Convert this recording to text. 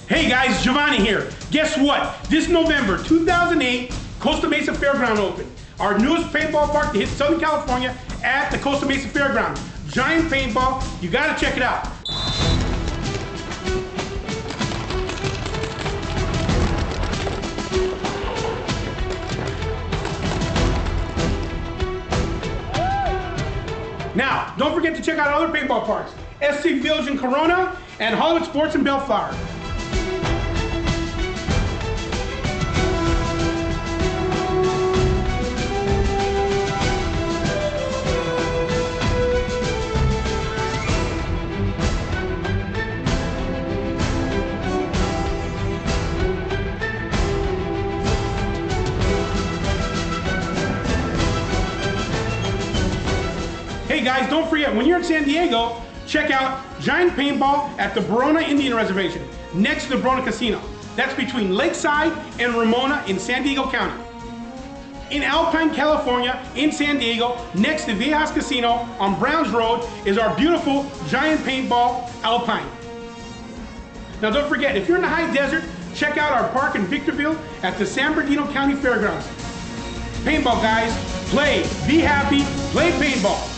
Hey guys, Giovanni here. Guess what? This November 2008, Costa Mesa Fairground opened. Our newest paintball park to hit Southern California at the Costa Mesa Fairground. Giant paintball, you gotta check it out. Now, don't forget to check out other paintball parks. SC Village in Corona and Hollywood Sports in Bellflower. Hey guys, don't forget, when you're in San Diego, check out Giant Paintball at the Verona Indian Reservation, next to the Verona Casino. That's between Lakeside and Ramona in San Diego County. In Alpine, California, in San Diego, next to Viejas Casino on Browns Road, is our beautiful Giant Paintball Alpine. Now don't forget, if you're in the high desert, check out our park in Victorville at the San Bernardino County Fairgrounds. Paintball guys, play, be happy, play paintball.